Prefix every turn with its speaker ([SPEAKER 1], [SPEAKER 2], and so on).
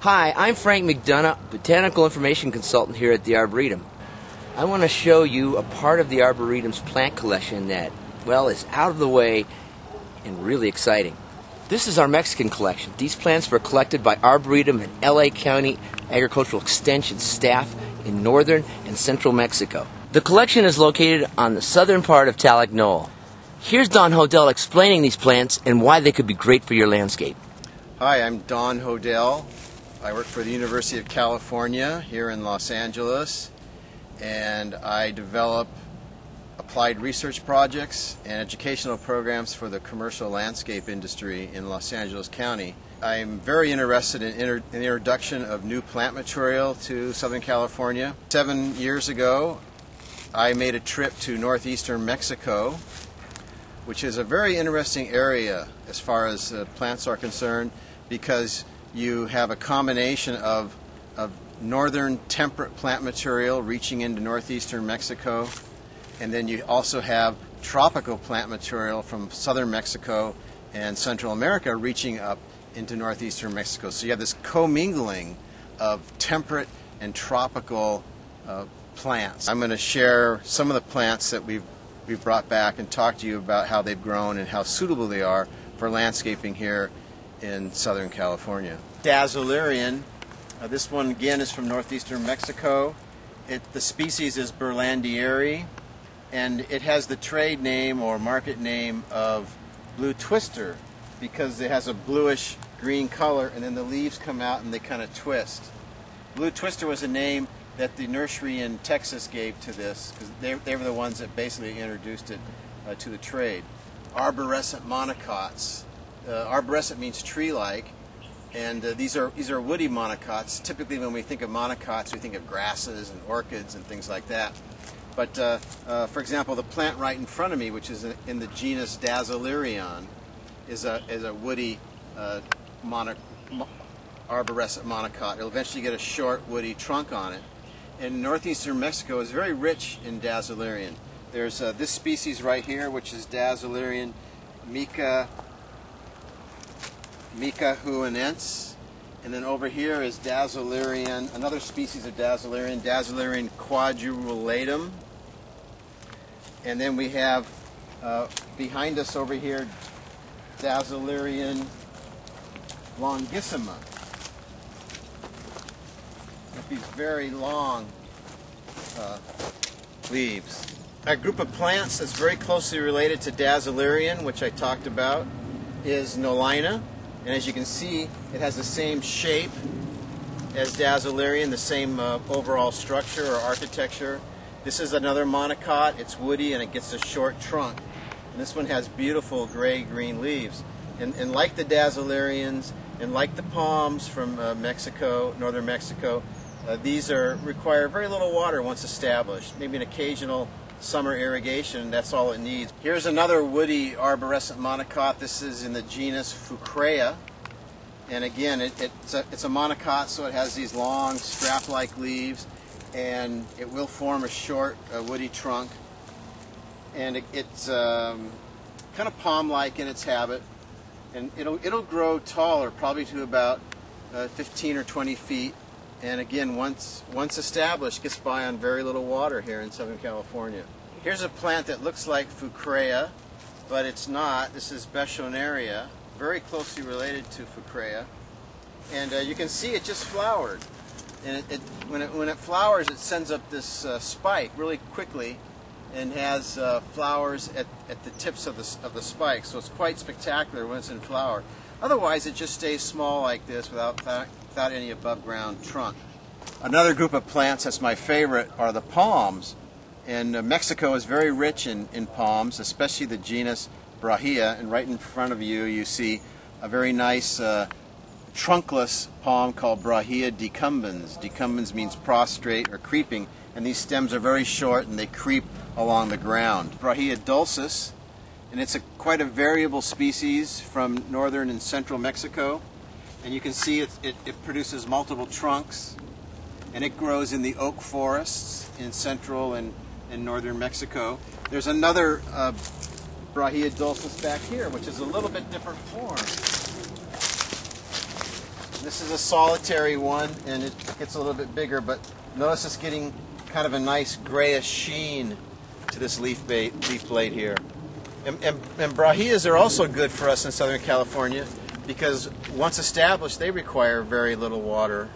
[SPEAKER 1] Hi, I'm Frank McDonough, Botanical Information Consultant here at the Arboretum. I want to show you a part of the Arboretum's plant collection that, well, is out of the way and really exciting. This is our Mexican collection. These plants were collected by Arboretum and L.A. County Agricultural Extension staff in northern and central Mexico. The collection is located on the southern part of Talac Knoll. Here's Don Hodel explaining these plants and why they could be great for your landscape.
[SPEAKER 2] Hi, I'm Don Hodel. I work for the University of California here in Los Angeles, and I develop applied research projects and educational programs for the commercial landscape industry in Los Angeles County. I'm very interested in the introduction of new plant material to Southern California. 7 years ago, I made a trip to northeastern Mexico, which is a very interesting area as far as plants are concerned, because you have a combination of northern temperate plant material reaching into northeastern Mexico, and then you also have tropical plant material from southern Mexico and Central America reaching up into northeastern Mexico. So you have this commingling of temperate and tropical plants. I'm going to share some of the plants that we've brought back and talk to you about how they've grown and how suitable they are for landscaping here in Southern California. Dazzlerian, this one again is from northeastern Mexico. The species is Berlandieri, and it has the trade name or market name of blue twister because it has a bluish green color, and then the leaves come out and they kind of twist. Blue twister was a name that the nursery in Texas gave to this because they were the ones that basically introduced it to the trade. Arborescent monocots. Arborescent means tree-like, and these are woody monocots. Typically when we think of monocots, we think of grasses and orchids and things like that. But for example, the plant right in front of me, which is in the genus Dazzlerion, is a woody arborescent monocot. It'll eventually get a short woody trunk on it. And northeastern Mexico is very rich in Dazzlerion. There's this species right here, which is Dazzlerion micahuenense, and then over here is Dazzlerion, another species of Dazzlerion, Dazzlerion quadrulatum, and then we have behind us over here Dazzlerion longissima, with these very long leaves. A group of plants that's very closely related to Dazzlerion, which I talked about, is Nolina. And as you can see, it has the same shape as Dazzlerion, the same overall structure or architecture. This is another monocot. It's woody and it gets a short trunk. And this one has beautiful gray-green leaves. And like the Dazzlerions and like the palms from Mexico, northern Mexico, these require very little water once established. Maybe an occasional summer irrigation, that's all it needs. Here's another woody arborescent monocot. This is in the genus Fucrea, and again it's a monocot, so it has these long strap-like leaves, and it will form a short woody trunk, and it's kind of palm-like in its habit, and it'll grow taller, probably to about 15 or 20 feet. And again, once established, gets by on very little water here in Southern California. Here's a plant that looks like Fucrea, but it's not. This is Bechonaria, very closely related to Fucrea. And you can see it just flowered. And when it flowers, it sends up this spike really quickly, and has flowers at the tips of the spike. So it's quite spectacular when it's in flower. Otherwise, it just stays small like this without any above-ground trunk. Another group of plants that's my favorite are the palms. And Mexico is very rich in palms, especially the genus Brahia. And right in front of you, you see a very nice trunkless palm called Brahia decumbens. Decumbens means prostrate or creeping, and these stems are very short and they creep along the ground. Brahia dulcis, and it's quite a variable species from northern and central Mexico. And you can see it produces multiple trunks, and it grows in the oak forests in central and northern Mexico. There's another Brahia dulcis back here, which is a little bit different form. This is a solitary one, and it gets a little bit bigger, but notice it's getting kind of a nice grayish sheen to this leaf blade here. And brahillas are also good for us in Southern California because once established, they require very little water.